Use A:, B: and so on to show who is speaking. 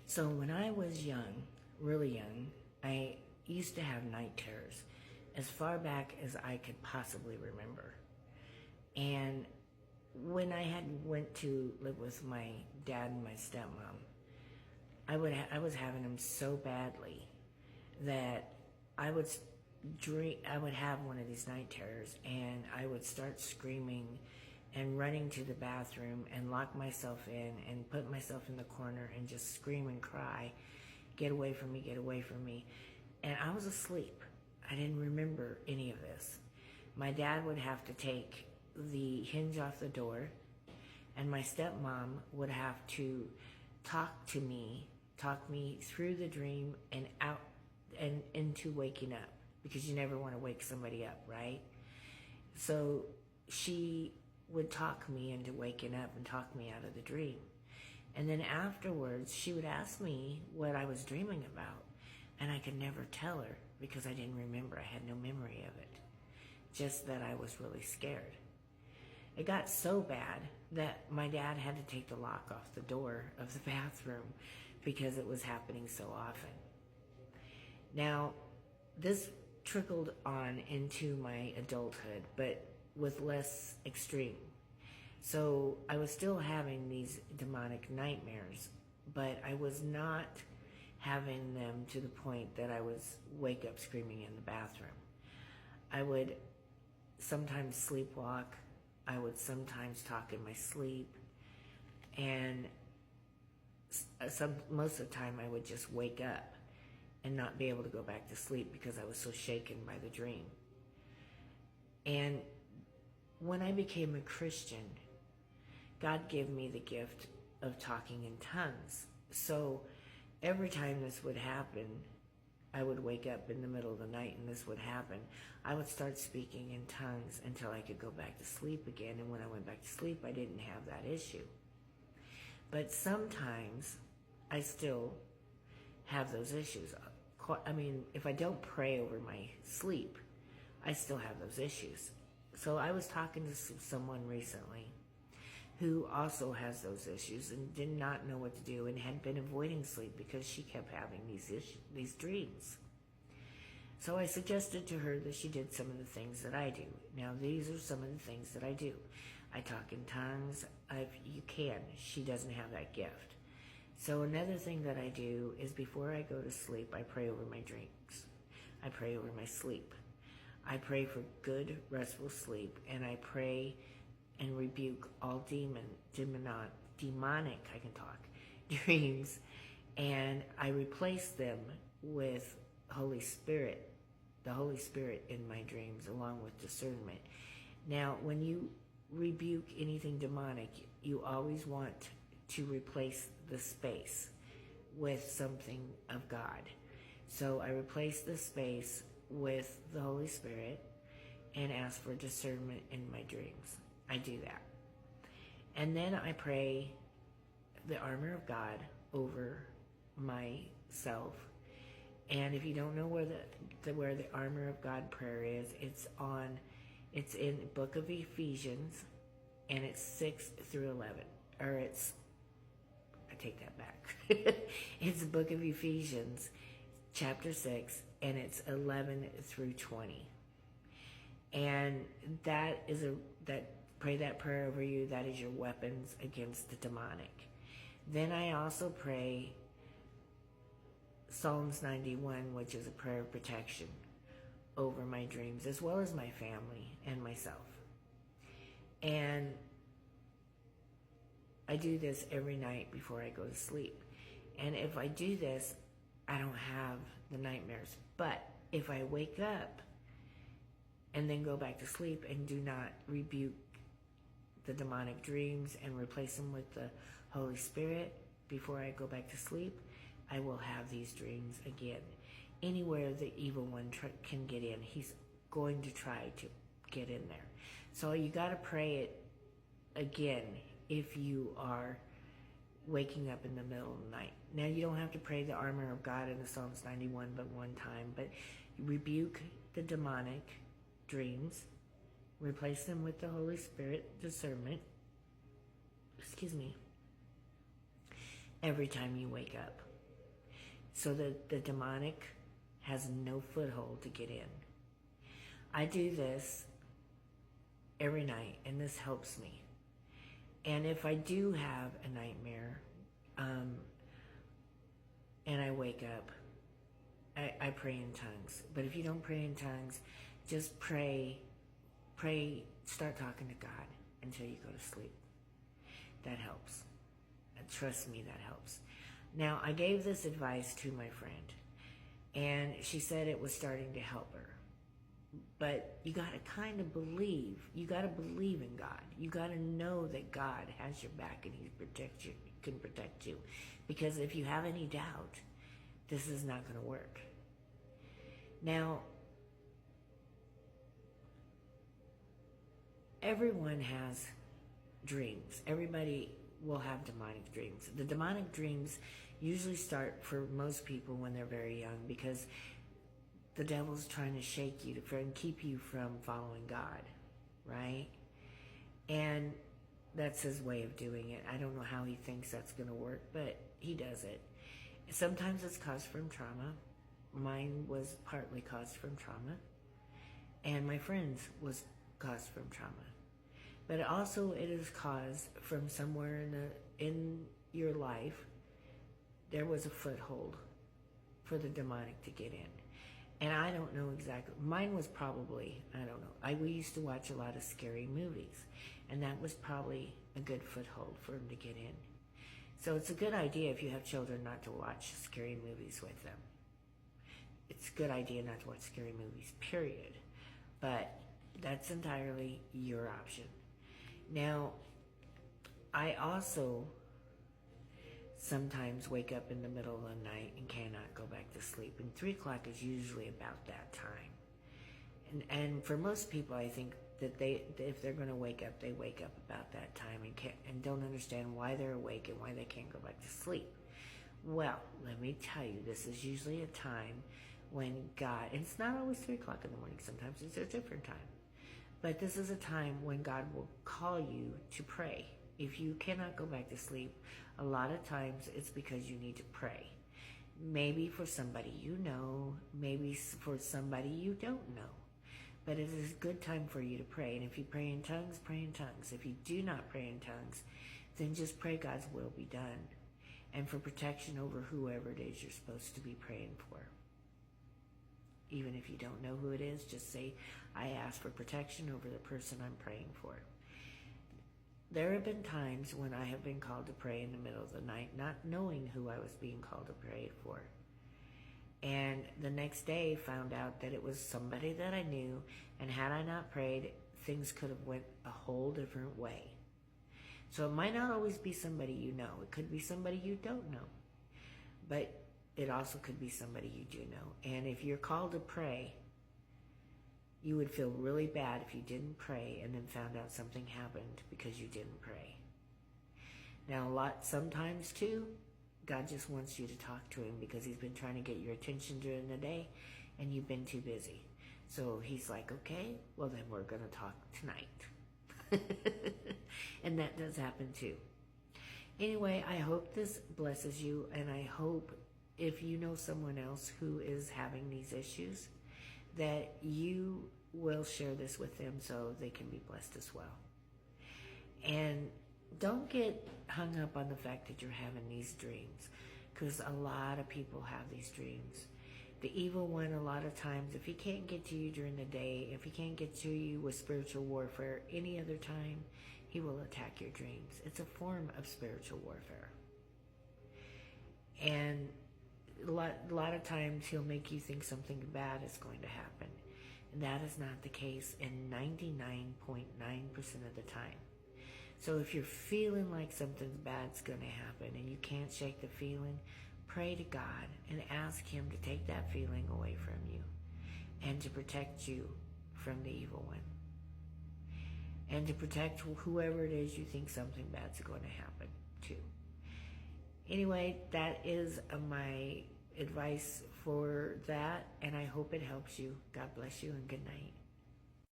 A: So when I was young, really young, I used to have night terrors as far back as I could possibly remember. And when I had went to live with my dad and my stepmom, I was having them so badly that I would I would have one of these night terrors, and I would start screaming and running to the bathroom and lock myself in and put myself in the corner and just scream and cry, get away from me, get away from me. And I was asleep. I didn't remember any of this. My dad would have to take the hinge off the door, and my stepmom would have to talk me through the dream and out and into waking up, because you never want to wake somebody up, right? So she would talk me into waking up and talk me out of the dream. And then afterwards, she would ask me what I was dreaming about, and I could never tell her because I didn't remember. I had no memory of it, just that I was really scared. It got so bad that my dad had to take the lock off the door of the bathroom because it was happening so often. Now, this trickled on into my adulthood, but with less extreme. So I was still having these demonic nightmares, but I was not having them to the point that I was wake up screaming in the bathroom. I would sometimes sleepwalk. I would sometimes talk in my sleep, and most of the time I would just wake up and not be able to go back to sleep because I was so shaken by the dream. And when I became a Christian, God gave me the gift of talking in tongues. So every time this would happen, I would wake up in the middle of the night and this would happen. I would start speaking in tongues until I could go back to sleep again. And when I went back to sleep, I didn't have that issue. But sometimes I still have those issues. I mean, if I don't pray over my sleep, I still have those issues. So I was talking to someone recently who also has those issues and did not know what to do and had been avoiding sleep because she kept having these dreams. So I suggested to her that she did some of the things that I do. Now, these are some of the things that I do. I talk in tongues. You can. She doesn't have that gift. So another thing that I do is before I go to sleep, I pray over my dreams. I pray over my sleep. I pray for good, restful sleep, and I pray and rebuke all demonic, I can talk, dreams, and I replace them with Holy Spirit, the Holy Spirit in my dreams, along with discernment. Now, when you rebuke anything demonic, you always want to replace the space with something of God. So I replace the space with the Holy Spirit and ask for discernment in my dreams. I do that. And then I pray the armor of God over myself. And if you don't know where the armor of God prayer is, it's in the book of Ephesians, and it's 6 through 11. I take that back. It's the book of Ephesians, chapter 6, and it's 11 through 20. And pray that prayer over you. That is your weapons against the demonic. Then I also pray Psalms 91, which is a prayer of protection over my dreams, as well as my family and myself. And I do this every night before I go to sleep. And if I do this, I don't have the nightmares. But if I wake up and then go back to sleep and do not rebuke the demonic dreams and replace them with the Holy Spirit before I go back to sleep, I will have these dreams again. Anywhere the evil one can get in, he's going to try to get in there. So you got to pray it again if you are waking up in the middle of the night. Now, you don't have to pray the armor of God in the Psalms 91 but one time, but rebuke the demonic dreams, replace them with the Holy Spirit discernment, every time you wake up. so that the demonic has no foothold to get in. I do this every night, and this helps me. And if I do have a nightmare, and I wake up, I pray in tongues. But if you don't pray in tongues, just pray, start talking to God until you go to sleep. That helps. Trust me, that helps. Now, I gave this advice to my friend, and she said it was starting to help her. But you got to kind of believe. You got to believe in God. You got to know that God has your back and He can protect you. Because if you have any doubt, this is not going to work. Now, everyone has dreams. Everybody will have demonic dreams. The demonic dreams usually start for most people when they're very young, because the devil's trying to shake you and keep you from following God, right? And that's his way of doing it. I don't know how he thinks that's going to work, but he does it. Sometimes it's caused from trauma. Mine was partly caused from trauma, and my friend's was caused from trauma. But also it is caused from somewhere in your life there was a foothold for the demonic to get in. And I don't know exactly. Mine was probably, I don't know. We used to watch a lot of scary movies, and that was probably a good foothold for them to get in. So it's a good idea if you have children not to watch scary movies with them. It's a good idea not to watch scary movies, period. But that's entirely your option. Now, I also sometimes wake up in the middle of the night and cannot go back to sleep. And 3 o'clock is usually about that time. And for most people, I think that if they're going to wake up, they wake up about that time and don't understand why they're awake and why they can't go back to sleep. Well, let me tell you, this is usually a time when God, and it's not always 3 o'clock in the morning, sometimes it's a different time. But this is a time when God will call you to pray. If you cannot go back to sleep, a lot of times it's because you need to pray. Maybe for somebody you know, maybe for somebody you don't know. But it is a good time for you to pray. And if you pray in tongues, pray in tongues. If you do not pray in tongues, then just pray God's will be done. And for protection over whoever it is you're supposed to be praying for. Even if you don't know who it is, just say, I ask for protection over the person I'm praying for. There have been times when I have been called to pray in the middle of the night, not knowing who I was being called to pray for. And the next day found out that it was somebody that I knew, and had I not prayed, things could have went a whole different way. So it might not always be somebody you know. It could be somebody you don't know. But it also could be somebody you do know. And if you're called to pray, you would feel really bad if you didn't pray and then found out something happened because you didn't pray. Now, sometimes too, God just wants you to talk to Him because He's been trying to get your attention during the day and you've been too busy. So He's like, okay, well then we're going to talk tonight. And that does happen too. Anyway, I hope this blesses you, and I hope if you know someone else who is having these issues, that you will share this with them so they can be blessed as well. And don't get hung up on the fact that you're having these dreams, because a lot of people have these dreams. The evil one, a lot of times, if he can't get to you during the day, if he can't get to you with spiritual warfare any other time, he will attack your dreams. It's a form of spiritual warfare. And a lot of times he'll make you think something bad is going to happen. And that is not the case in 99.9% of the time. So if you're feeling like something bad's going to happen and you can't shake the feeling, pray to God and ask Him to take that feeling away from you and to protect you from the evil one. And to protect whoever it is you think something bad's going to happen to. Anyway, that is my advice for that, and I hope it helps you. God bless you and good night.